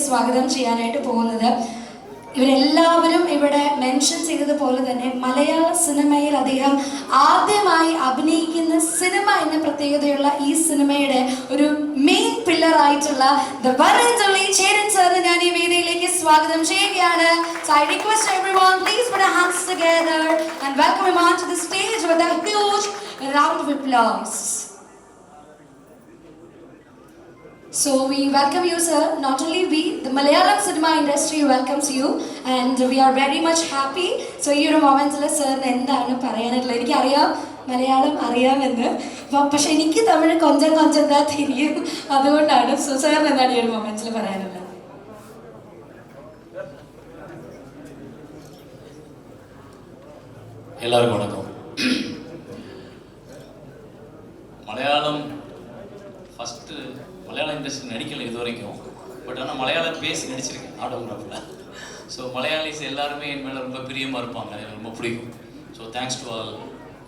സ്വാഗതം ചെയ്യാനായിട്ട് പോകുന്നത്. ഇവരെല്ലാവരും ഇവിടെ മെൻഷൻ ചെയ്തതുപോലെ തന്നെ മലയാള സിനിമയിൽ അദ്ദേഹം ആദ്യമായി അഭിനയിക്കുന്ന സിനിമ എന്ന പ്രത്യേകതയുള്ള ഈ സിനിമയുടെ ഒരു മെയിൻ പില്ലർ ആയിട്ടുള്ള the one and only Cheran സാറിനെ ഞാൻ ഈ വേദിയിലേക്ക് സ്വാഗതം ചെയ്യുകയാണ്. So I request everyone, please put your hands together and welcome him onto the stage with a huge round of applause. So we welcome you, sir. Not only we, the Malayalam cinema industry welcomes you, and we are very much happy. So ഈ ഒരു മൊമെന്റിൽ സാറിന് എന്താണ് പറയാനുള്ളത്? എനിക്കറിയാം മലയാളം അറിയാമെന്ന്, പക്ഷെ എനിക്ക് തമിഴ് കൊഞ്ചം എന്താ തിരിയും, അതുകൊണ്ടാണ്. സോ സാറിന് എന്താണ് ഈ ഒരു മൊമെന്റിൽ പറയാനുള്ളത്? எல்லாருக்கும் வணக்கம். மலையாள இண்டஸ்ட்ரி நடிக்கலை இது வரைக்கும், பட் ஆனால் மலையாளம் பேசி நடிச்சிருக்கேன் ஆட்டோகிராஃபில். ஸோ மலையாளிஸ் எல்லாருமே என் மேலே ரொம்ப பிரியமாக இருப்பாங்க, எனக்கு ரொம்ப பிடிக்கும். So thanks to all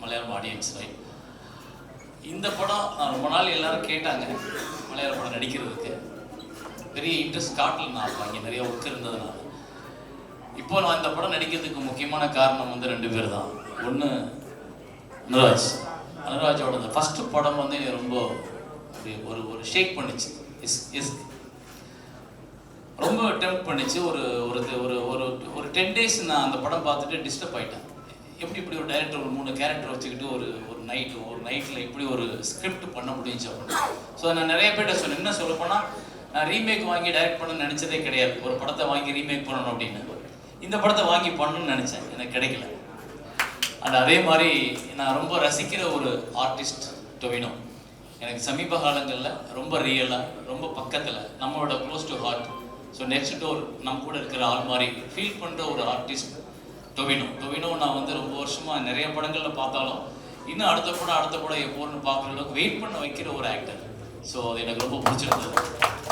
Malayalam audience. Right, இந்த படம் நான் ரொம்ப நாள் எல்லோரும் கேட்டாங்க மலையாள படம் நடிக்கிறதுக்கு. பெரிய இன்ட்ரெஸ்ட் காட்டல, நான் அப்போ அங்கே நிறைய ஒர்க் இருந்ததுனால. இப்போ நான் இந்த படம் நடிக்கிறதுக்கு முக்கியமான காரணம் வந்து 2 பேர் தான். ஒன்று அனுராஜோட அந்த ஃபஸ்ட்டு படம் வந்து எனக்கு ரொம்ப ஒரு ஷேக் பண்ணிச்சு, ரொம்ப டெம்ப்ட் பண்ணிச்சு. ஒரு ஒரு ஒரு 10 டேஸ் நான் அந்த படம் பார்த்துட்டு டிஸ்டர்ப் ஆகிட்டேன். இப்படி ஒரு டைரக்டர் ஒரு 3 கேரக்டர் வச்சுக்கிட்டு ஒரு நைட்டில் இப்படி ஒரு ஸ்கிரிப்ட் பண்ண முடிஞ்சு அப்படின்னு. ஸோ நான் நிறைய பேர்ட்ட சொன்னேன். என்ன சொல்ல போனால், நான் ரீமேக் வாங்கி டைரக்ட் பண்ண நினச்சதே கிடையாது. ஒரு படத்தை வாங்கி ரீமேக் பண்ணணும் அப்படின்னு. இந்த படத்தை வாங்கி பண்ணணும்னு நினச்சேன், எனக்கு கிடைக்கல. அண்ட் அதே மாதிரி நான் ரொம்ப ரசிக்கிற ஒரு ஆர்டிஸ்ட் டொவினோ. எனக்கு சமீப காலங்களில் ரொம்ப ரியலாக, ரொம்ப பக்கத்தில், நம்மளோட close to heart, so next door நம்ம கூட இருக்கிற ஆள் மாதிரி ஃபீல் பண்ணுற ஒரு ஆர்டிஸ்ட் டொவினோ. நான் வந்து ரொம்ப வருஷமாக நிறைய படங்களில் பார்த்தாலும் இன்னும் அடுத்த படம் எப்போன்னு பார்க்குற அளவுக்கு வெயிட் பண்ண வைக்கிற ஒரு ஆக்டர். ஸோ அது எனக்கு ரொம்ப பிடிச்சிருந்தது.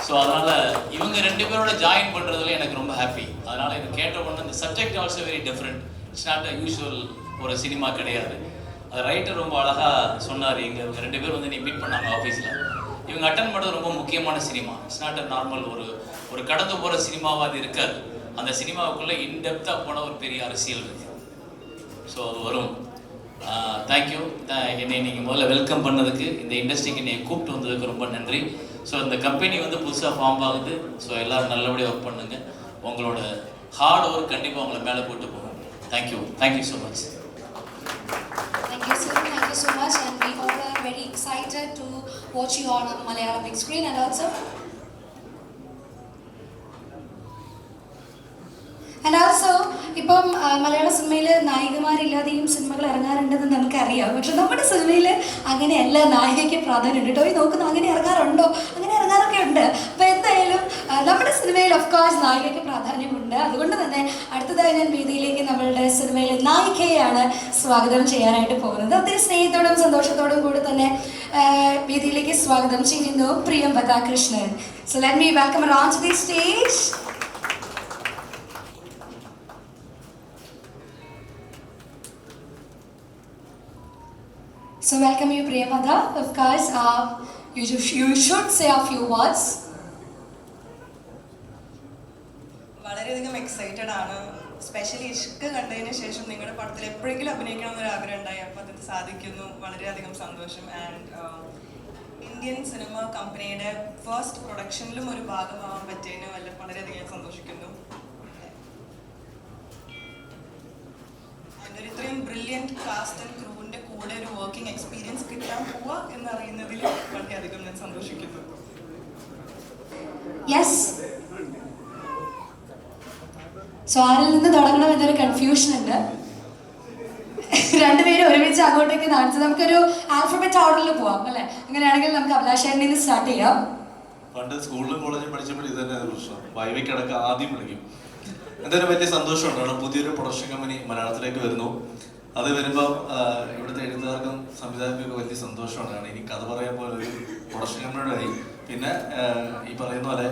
ஸோ அதனால் இவங்க 2 பேரோட ஜாயின் பண்ணுறதுல எனக்கு ரொம்ப ஹாப்பி. அதனால் எனக்கு கேட்ட உடனே இந்த subject also very different. It's not a usual ஒரு சினிமா கிடையாது. அது ரைட்டர் ரொம்ப அழகாக சொன்னார். இங்கே 2 பேர் வந்து நீ மீட் பண்ணாங்க ஆஃபீஸில். இவங்க அட்டன் பண்ணுறது ரொம்ப முக்கியமான cinema. It's not a normal ஒரு கடந்து போகிற சினிமாவாக அது இருக்காது. அந்த சினிமாவுக்குள்ளே இன்டெப்த்தாக போன ஒரு பெரிய அரசியல் இருக்குது. ஸோ அது வரும். தேங்க்யூ. என்னை நீங்கள் முதல்ல வெல்கம் பண்ணதுக்கு, இந்த இண்டஸ்ட்ரிக்கு என்னை கூப்பிட்டு வந்ததுக்கு ரொம்ப நன்றி. ஸோ இந்த கம்பெனி வந்து புதுசாக ஃபார்ம் ஆகுது. ஸோ எல்லோரும் நல்லபடியாக ஒர்க் பண்ணுங்கள். உங்களோட ஹார்ட் ஒர்க் கண்டிப்பாக உங்களை மேலே போட்டு போகும். Thank you so much. Thank you, sir. Thank you so much, and we all are very excited to watch you on Malayalam big screen. And also ഇപ്പം മലയാള സിനിമയിൽ നായികമാരില്ലാതെയും സിനിമകൾ ഇറങ്ങാറുണ്ടെന്ന് നമുക്കറിയാം. പക്ഷെ നമ്മുടെ സിനിമയിൽ അങ്ങനെയല്ല, നായികയ്ക്ക് പ്രാധാന്യമുണ്ട് കേട്ടോ. ഈ നോക്കുന്നു, അങ്ങനെ ഇറങ്ങാറുണ്ടോ? അങ്ങനെ ഇറങ്ങാറൊക്കെ ഉണ്ട്. അപ്പോൾ എന്തായാലും നമ്മുടെ സിനിമയിൽ ഓഫ് കോഴ്സ് നായികയ്ക്ക് പ്രാധാന്യമുണ്ട്. അതുകൊണ്ട് തന്നെ അടുത്തതായി ഞാൻ വേദിയിലേക്ക് നമ്മളുടെ സിനിമയിലെ നായികയെയാണ് സ്വാഗതം ചെയ്യാനായിട്ട് പോകുന്നത്. ഒത്തിരി സ്നേഹത്തോടും സന്തോഷത്തോടും കൂടി തന്നെ വേദിയിലേക്ക് സ്വാഗതം ചെയ്യുന്നു Priyamvada Krishnan. So let me welcome her onto the stage. So welcome you, Priyamada. Of course, you should say a few words. വളരെയധികം എക്സൈറ്റഡ് ആണ്. സ്പെഷ്യലി ഇഷ്ക് കണ്ടതിന് ശേഷം നിങ്ങളുടെ പടത്തിൽ എപ്പോഴെങ്കിലും അഭിനയിക്കണം എന്നൊരു ആഗ്രഹം ഉണ്ടായി. അപ്പോൾ അത് സാധിക്കുന്നു. വളരെയധികം സന്തോഷം. ആൻഡ് ഇന്ത്യൻ സിനിമ കമ്പനിയുടെ ഫസ്റ്റ് പ്രൊഡക്ഷനിലും ഒരു ഭാഗമാവാൻ പറ്റിയതിന് വളരെയധികം സന്തോഷിക്കുന്നു. ഒരു ഇത്രയും ബ്രില്യൻറ്റ് കാസ്റ്റ് ആൻഡ് ക്രൂവിൻ്റെ കൂടെ ഒരു വർക്കിംഗ് എക്സ്പീരിയൻസ് കിട്ടാൻ പോവുക എന്നറിയുന്നതിൽ വളരെയധികം ഞാൻ സന്തോഷിക്കുന്നു. യെസ്. സോ ആരിൽ നിന്ന് തുടങ്ങണം എന്നൊരു കൺഫ്യൂഷൻ ഉണ്ട്. 2 പേരും ഒരുമിച്ച് അങ്ങോട്ടേക്ക് കാണിച്ചത്. നമുക്കൊരു ആൽഫബറ്റ് ഓർഡറിൽ പോവാം അല്ലേ? അങ്ങനെയാണെങ്കിൽ നമുക്ക് അഭിലാഷേട്ടനിൽ നിന്ന് സ്റ്റാർട്ട് ചെയ്യാം. പണ്ട് സ്കൂളിലും കോളേജിലും പഠിച്ചപ്പോൾ ഇത് തന്നെ പ്രശ്നം. വൈവിക്കടക്കം ആദ്യം വിളിക്കും. എന്തായാലും വലിയ സന്തോഷമുണ്ട്. അവിടെ പുതിയൊരു പ്രൊഡക്ഷൻ കമ്പനി മലയാളത്തിലേക്ക് വരുന്നു. അത് വരുമ്പോൾ ഇവിടുത്തെ എഴുത്തുകാർക്കും സംവിധായകർക്കും വലിയ സന്തോഷമാണ്. കാരണം ഇനി കഥ പറയാൻ പോലെ ഒരു പ്രൊഡക്ഷൻ കമ്പനിയുടെ പിന്നെ ഈ പറയുന്ന പോലെ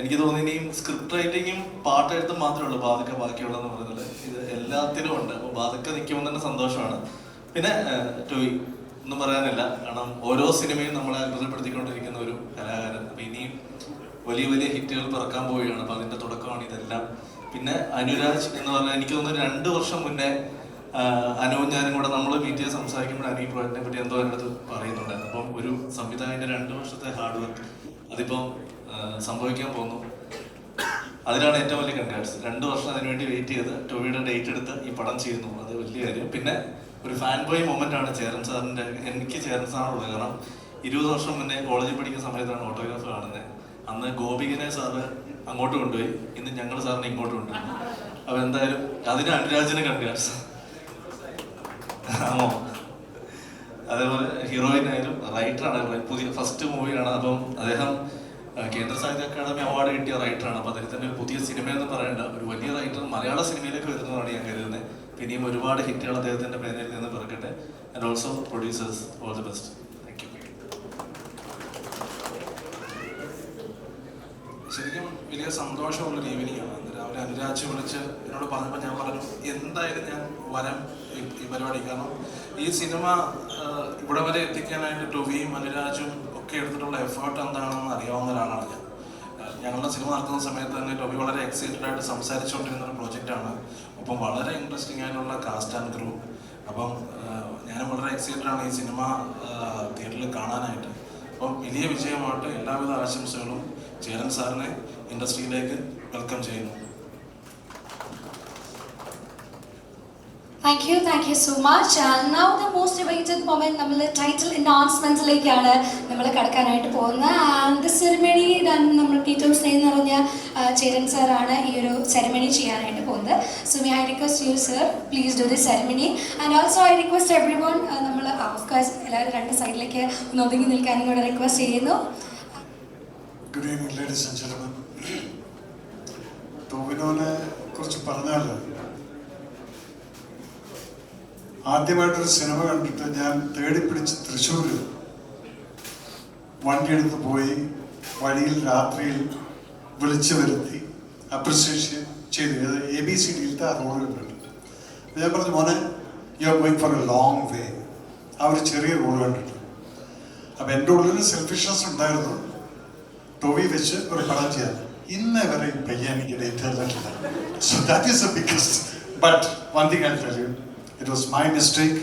എനിക്ക് തോന്നി ഇനിയും സ്ക്രിപ്റ്റ് റൈറ്റിങ്ങും പാട്ടെഴുത്തും മാത്രമേ ഉള്ളൂ ബാക്കിയുള്ളതെന്ന് പറയുന്നത്. ഇത് എല്ലാത്തിനും ഉണ്ട്. അപ്പോൾ ബാധക്കെ നിൽക്കുമ്പോൾ തന്നെ സന്തോഷമാണ്. പിന്നെ ടോയ് ഒന്നും പറയാനില്ല. കാരണം ഓരോ സിനിമയും നമ്മളെ അത്ഭുതപ്പെടുത്തിക്കൊണ്ടിരിക്കുന്ന ഒരു കലാകാരൻ. അപ്പോൾ ഇനിയും വലിയ വലിയ ഹിറ്റുകൾ പിറക്കാൻ പോവുകയാണ്. അപ്പോൾ അതിൻ്റെ തുടക്കമാണ് ഇതെല്ലാം. പിന്നെ അനുരാജ് എന്ന് പറഞ്ഞാൽ എനിക്ക് തോന്നുന്നു 2 വർഷം മുന്നേ അനുവും ഞാനും കൂടെ നമ്മൾ മീറ്റ് ചെയ്ത് സംസാരിക്കുമ്പോൾ അനു ഈ പ്രോജക്റ്റിനെ പറ്റി എന്തോ എൻ്റെ അടുത്ത് പറയുന്നുണ്ടായിരുന്നു. അപ്പം ഒരു സംവിധായകൻ്റെ 2 വർഷത്തെ ഹാർഡ് വർക്ക് അതിപ്പം സംഭവിക്കാൻ പോകുന്നു. അതിലാണ് ഏറ്റവും വലിയ കൺഗ്രാറ്റ്സ്. 2 വർഷം അതിനുവേണ്ടി വെയിറ്റ് ചെയ്ത് ടോവിയുടെ ഡേറ്റ് എടുത്ത് ഈ പടം ചെയ്യുന്നു. അത് വലിയ കാര്യം. പിന്നെ ഒരു ഫാൻ ബോയ് മൊമെൻ്റ് ആണ് ചേരൻ സാറിൻ്റെ. എനിക്ക് ചേരൻ സാറുള്ളത് കാരണം 20 വർഷം മുന്നേ കോളേജിൽ പഠിക്കുന്ന സമയത്താണ് ഓട്ടോഗ്രാഫ് കാണുന്നത്. അന്ന് ഗോപികനെ സാറ് അങ്ങോട്ട് കൊണ്ടുപോയി, ഇന്ന് ഞങ്ങൾ സാറിനെ ഇങ്ങോട്ട് കൊണ്ടുപോയി. അപ്പോൾ എന്തായാലും അതിന് അനുരാജിന് കൺഗ്രാറ്റ്സ്. ആണോ? അതേപോലെ ഹീറോയിനായാലും റൈറ്ററാണ്, പുതിയ ഫസ്റ്റ് മൂവിയാണ്. അപ്പം അദ്ദേഹം കേന്ദ്ര സാഹിത്യ അക്കാദമി അവാർഡ് കിട്ടിയ റൈറ്ററാണ്. അപ്പോൾ അദ്ദേഹത്തിൻ്റെ ഒരു പുതിയ സിനിമയെന്ന് പറയേണ്ട ഒരു വലിയ റൈറ്റർ മലയാള സിനിമയിലേക്ക് വരുന്നതാണ് ഞാൻ കരുതുന്നത്. പിന്നെയും ഒരുപാട് ഹിറ്റുകൾ അദ്ദേഹത്തിൻ്റെ പേരിൽ നിന്ന് പിറക്കട്ടെ. And also producers all the best. Thank you. ശരിക്കും വലിയ സന്തോഷമുള്ളൊരു ഈവനിങ് ആണ്. രാവിലെ അനുരാജ് വിളിച്ച് എന്നോട് പറഞ്ഞപ്പോൾ ഞാൻ പറഞ്ഞു എന്തായാലും ഞാൻ വരാം ഈ പരിപാടി. കാരണം ഈ സിനിമ ഇവിടെ വരെ എത്തിക്കാനായിട്ട് ടൊവിയും അനുരാജും ഒക്കെ എടുത്തിട്ടുള്ള എഫേർട്ട് എന്താണെന്ന് അറിയാവുന്ന ഒരാളാണ് ഞാൻ. ഞങ്ങളുടെ സിനിമ നടക്കുന്ന സമയത്ത് തന്നെ ടൊവി വളരെ എക്സൈറ്റഡ് ആയിട്ട് സംസാരിച്ചുകൊണ്ടിരുന്ന ഒരു പ്രോജക്റ്റാണ്. അപ്പം വളരെ ഇൻട്രസ്റ്റിംഗ് ആയിട്ടുള്ള കാസ്റ്റ് ആൻഡ് ക്രൂ. അപ്പം ഞാനും വളരെ എക്സൈറ്റഡ് ആണ് ഈ സിനിമ തിയേറ്ററിൽ കാണാനായിട്ട്. അപ്പം വലിയ വിജയമായിട്ട് എല്ലാവിധ ആശംസകളും. ചേരൻ സാറിനെ ഇൻഡസ്ട്രിയിലേക്ക് വെൽക്കം ചെയ്യുന്നു. Thank you so much. And now the most awaited moment, നമ്മൾ ടൈറ്റിൽ അനൗൺസ്മെന്റ്സിലേക്കാണ് നമ്മൾ കടക്കാനായിട്ട് പോകുന്നത്. ആൻഡ് ദി സെറിമണി നമ്മൾ ഏറ്റവും സ്നേഹം നിറഞ്ഞ ചേരൻ സാറാണ് ഈ ഒരു സെറിമണി ചെയ്യാനായിട്ട് പോകുന്നത്. So may I request you sir, please do the ceremony. And also I request everyone, നമ്മൾ ഓഫ്കോഴ്സ് എല്ലാവരും 2 സൈഡിലേക്ക് ഒന്ന് ഒതുങ്ങി നിൽക്കാനും കൂടെ റിക്വസ്റ്റ് ചെയ്യുന്നു. Good evening ladies and gentlemen. ടോവിനോനെ കുറിച്ച് പറഞ്ഞാൽ ആദ്യമായിട്ടൊരു സിനിമ കണ്ടിട്ട് ഞാൻ തേടിപ്പിടിച്ച് തൃശ്ശൂർ വണ്ടിയെടുത്ത് പോയി വഴിയിൽ രാത്രിയിൽ വിളിച്ചു വരുത്തി അപ്രിസിയേഷൻ ചെയ്ത് ABCDയിലത്തെ ആ റോഡ് കണ്ടിട്ട് ഞാൻ പറഞ്ഞു മോനെ you are going for A long way. ആ ഒരു ചെറിയ റോഡ് കണ്ടിട്ട് അപ്പം എൻ്റെ ഉള്ളിൽ സെൽഫിഷ്നെസ് ഉണ്ടായിരുന്നു. ടോവി വെച്ച് ഒരു പടം ചെയ്യാൻ ഇന്നേ വരെ ഈ പയ്യൻ എനിക്ക് ഡേറ്റ് തന്നിട്ടില്ല. So that is a biggest. But one thing I tell you, it was my mistake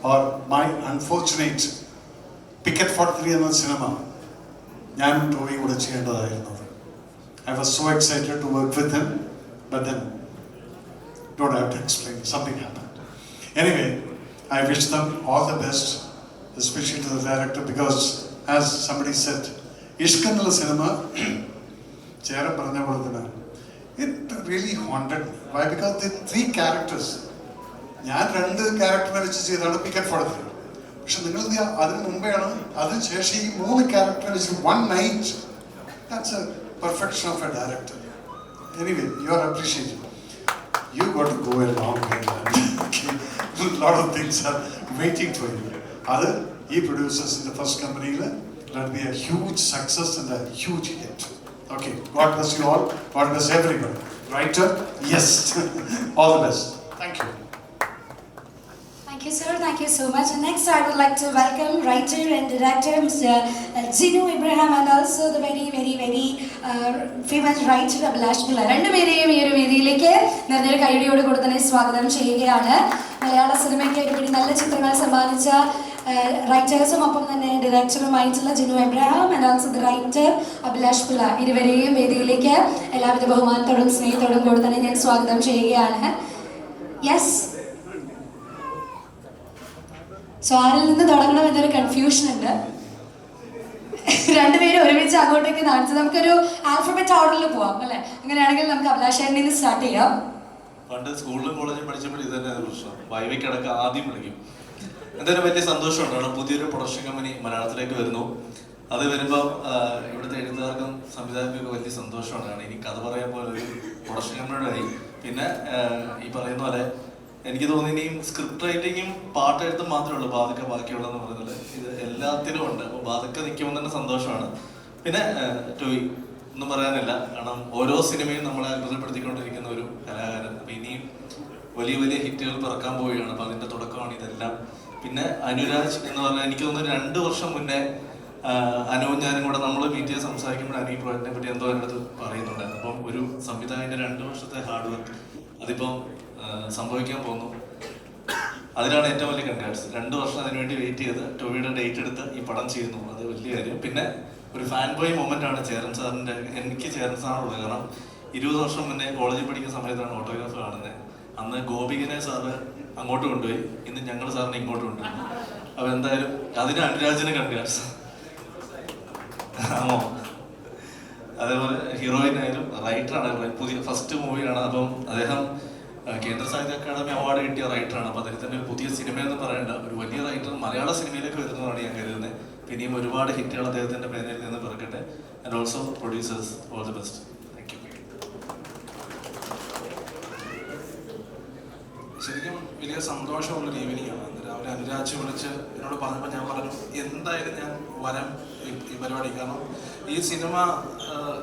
or my unfortunate. Picket 43 എന്ന സിനിമ ഞാനും ടോവിയും കൂടെ ചെയ്യേണ്ടതായിരുന്നത്. I was so excited to work with him, but then don't have to explain, something happened. Anyway, I wish them all the best, especially to the director, because as somebody said, Ishq എന്നുള്ള സിനിമ ചേരൻ പറഞ്ഞ പോലെ തന്നെ it really haunted me. Why? Because the 3 characters, ഞാൻ 2 ക്യാരക്ടറിനെ വെച്ച് ചെയ്താണ് picket 43. പക്ഷെ നിങ്ങൾ അതിന് മുമ്പെയാണ്, അതിനുശേഷം ഈ 3 ക്യാരക്ടറിനെ വെച്ച് 1 night. That's A perfection of A director. Anyway, you are appreciated. You got to go a long way. Okay. A lot of things are waiting for you. Other producers in the first company, let be a huge success and a huge hit. Okay. God bless you all. God bless everyone. Writer, yes. All the best. Thank you. Thank you, sir. Thank you so much. And next, I would like to welcome writer and director Mr. Jinu Abraham, and also the very famous writer Abhilash Pilla. രണ്ടുപേരെയും ഈ ഒരു വേദിയിലേക്ക് നിറഞ്ഞൊരു കൈയടിയോട് കൂടെ തന്നെ സ്വാഗതം ചെയ്യുകയാണ്. മലയാള സിനിമയ്ക്ക് ഒരുപാട് നല്ല ചിത്രങ്ങൾ സമ്മാനിച്ച റൈറ്റേഴ്സും ഒപ്പം തന്നെ ഡയറക്ടറുമായിട്ടുള്ള Jinu Abraham and also the writer Abhilash Pillai, ഇരുവരെയും വേദിയിലേക്ക് എല്ലാവിധ ബഹുമാനത്തോടും സ്നേഹത്തോടും കൂടെ തന്നെ ഞാൻ സ്വാഗതം ചെയ്യുകയാണ്. യെസ്, സോ ആരിൽ നിന്ന് തുടങ്ങണം എന്നൊരു കൺഫ്യൂഷൻ ഉണ്ട്. രണ്ടുപേരും ഒരുമിച്ച് അങ്ങോട്ടേക്ക് കാണിച്ച് നമുക്കൊരു ആൽഫബറ്റ് ഓർഡറിൽ പോവാം അല്ലേ? അങ്ങനെയാണെങ്കിൽ നമുക്ക് അഭിലാഷേട്ടനിൽ നിന്ന് സ്റ്റാർട്ട് ചെയ്യാം. പണ്ട് സ്കൂളിലും കോളേജിലും പഠിച്ചപ്പോൾ ഇത് തന്നെ പ്രശ്നം. വൈവിക്കടക്ക് ആദ്യം വിളിക്കും. എന്തായാലും വലിയ സന്തോഷമുണ്ട്. കാരണം പുതിയൊരു പ്രൊഡക്ഷൻ കമ്പനി മലയാളത്തിലേക്ക് വരുന്നു. അത് വരുമ്പോൾ ഇവിടുത്തെ എഴുത്തുകാർക്കും സംവിധായകർക്കും വലിയ സന്തോഷമാണ്. കാരണം ഇനി കഥ പറയാൻ പോലെ ഒരു പ്രൊഡക്ഷൻ കമ്പനിയുടെ ആയി. പിന്നെ ഈ പറയുന്ന പോലെ എനിക്ക് തോന്നി ഇനിയും സ്ക്രിപ്റ്റ് റൈറ്റിങ്ങും പാട്ടെഴുത്തും മാത്രമേ ഉള്ളൂ ബാധക്ക ബാക്കിയുള്ളതെന്ന് പറയുന്നത്. ഇത് എല്ലാത്തിലും ഉണ്ട്. അപ്പോൾ ബാധക്ക നിൽക്കുമ്പോൾ തന്നെ സന്തോഷമാണ്. പിന്നെ ടോയ് ഒന്നും പറയാനില്ല. കാരണം ഓരോ സിനിമയും നമ്മളെ അത്ഭുതപ്പെടുത്തിക്കൊണ്ടിരിക്കുന്ന ഒരു കലാകാരൻ. അപ്പം ഇനിയും വലിയ വലിയ ഹിറ്റുകൾ പിറക്കാൻ പോവുകയാണ്. അപ്പം അതിൻ്റെ തുടക്കമാണ് ഇതെല്ലാം. പിന്നെ അനുരാജ് എന്ന് പറഞ്ഞാൽ എനിക്ക് തോന്നുന്നു 2 വർഷം മുന്നേ അനുവും ഞാനും കൂടെ നമ്മൾ മീറ്റ് ചെയ്ത് സംസാരിക്കുമ്പോൾ അനു ഈ പ്രോജക്റ്റിനെ പറ്റി എന്തോ എൻ്റെ അടുത്ത് പറയുന്നുണ്ടായിരുന്നു. അപ്പം ഒരു സംവിധായകൻ്റെ 2 വർഷത്തെ ഹാർഡ് വർക്ക് അതിപ്പം സംഭവിക്കാൻ പോകുന്നു. അതിലാണ് ഏറ്റവും വലിയ കൺഗ്രാറ്റ്സ്. 2 വർഷം അതിനുവേണ്ടി വെയിറ്റ് ചെയ്ത് ടോവിയുടെ ഡേറ്റ് എടുത്ത് ഈ പടം ചെയ്യുന്നു. അത് വലിയ കാര്യം. പിന്നെ ഒരു ഫാൻ ബോയ് മൊമെൻ്റ് ആണ് ചേരൻ സാറിൻ്റെ. എനിക്ക് ചേരൻ സാറിനുള്ളത് കാരണം 20 വർഷം മുന്നേ കോളേജിൽ പഠിക്കുന്ന സമയത്താണ് ഓട്ടോഗ്രാഫ് കാണുന്നത്. അന്ന് ഗോപികനെ സാറ് അങ്ങോട്ട് കൊണ്ടുപോയി, ഇന്ന് ഞങ്ങൾ സാറിനെ ഇങ്ങോട്ട് കൊണ്ടുപോയി. അപ്പോൾ എന്തായാലും അതിന് അനുരാജിന് കൺഗ്രാറ്റ്സ്. ആണോ? അതേപോലെ ഹീറോയിനായാലും റൈറ്ററാണ്, പുതിയ ഫസ്റ്റ് മൂവിയാണ്. അപ്പം അദ്ദേഹം കേന്ദ്ര സാഹിത്യ അക്കാദമി അവാർഡ് കിട്ടിയ റൈറ്ററാണ്. അപ്പോൾ അദ്ദേഹത്തിൻ്റെ ഒരു പുതിയ സിനിമയെന്ന് പറയേണ്ട ഒരു വലിയ റൈറ്റർ മലയാള സിനിമയിലേക്ക് വരുന്നതാണ് ഞാൻ കരുതുന്നത്. പിന്നെയും ഒരുപാട് ഹിറ്റുകൾ അദ്ദേഹത്തിൻ്റെ പേരിൽ നിന്ന് പിറക്കട്ടെ. And also producers all the best. Thank you. ശരിക്കും വലിയ സന്തോഷമുള്ളൊരു ഈവനിങ് ആണ്. രാവിലെ അനുരാജ് വിളിച്ച് എന്നോട് പറഞ്ഞപ്പോൾ ഞാൻ പറഞ്ഞു എന്തായാലും ഞാൻ വരാം ഈ പരിപാടി. കാരണം ഈ സിനിമ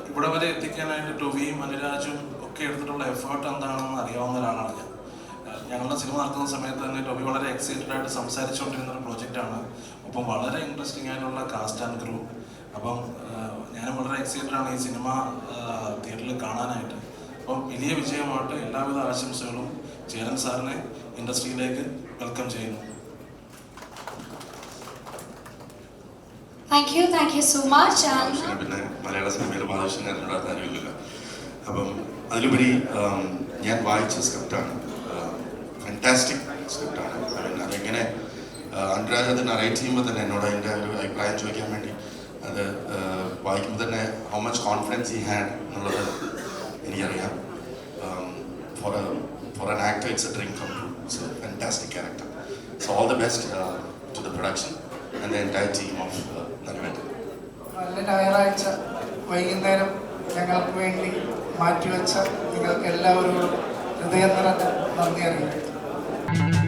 ഇവിടെ വരെ എത്തിക്കാനായിട്ട് ടൊവിയും അനുരാജും ഒക്കെ എടുത്തിട്ടുള്ള എഫേർട്ട് എന്താണെന്ന് അറിയാവുന്ന ഒരാളാണ് ഞാൻ. ഞങ്ങളുടെ സിനിമ നടത്തുന്ന സമയത്ത് തന്നെ ടൊവി വളരെ എക്സൈറ്റഡ് ആയിട്ട് സംസാരിച്ചുകൊണ്ടിരുന്ന ഒരു പ്രോജക്റ്റാണ്. ഒപ്പം വളരെ ഇൻട്രസ്റ്റിംഗ് ആയിട്ടുള്ള കാസ്റ്റ് ആൻഡ് ക്രൂ. അപ്പം ഞാനും വളരെ എക്സൈറ്റഡ് ആണ് ഈ സിനിമ തിയേറ്ററിൽ കാണാനായിട്ട്. അപ്പം വലിയ വിജയമായിട്ട് എല്ലാവിധ ആശംസകളും. ചേരൻ സാറിനെ ഇൻഡസ്ട്രിയിലേക്ക് വെൽക്കം ചെയ്യുന്നു. Thank you so much. പിന്നെ മലയാള സിനിമയിൽ മാധവൻ എന്നോട് അറിയില്ല. അപ്പം അതിലുപരി ഞാൻ വായിച്ച സ്ക്രിപ്റ്റാണ്, ഫാന്റാസ്റ്റിക് സ്ക്രിപ്റ്റാണ്. അതെങ്ങനെ അനുരാജ് അത് നറേറ്റ് ചെയ്യുമ്പോൾ തന്നെ എന്നോട് അതിൻ്റെ ഒരു അഭിപ്രായം ചോദിക്കാൻ വേണ്ടി അത് വായിക്കുമ്പോൾ തന്നെ how much confidence he had എന്നുള്ളത് എനിക്കറിയാം. For an actor, it's a dream come true. It's a fantastic character. So all the best to the production and the entire team of Nagavendan. നല്ല ഞായറാഴ്ച വൈകുന്നേരം ഞങ്ങൾക്ക് വേണ്ടി മാറ്റിവെച്ച നിങ്ങൾക്ക് എല്ലാവരോടും ഹൃദയം നിറഞ്ഞ നന്ദി അറിയിക്കുന്നു.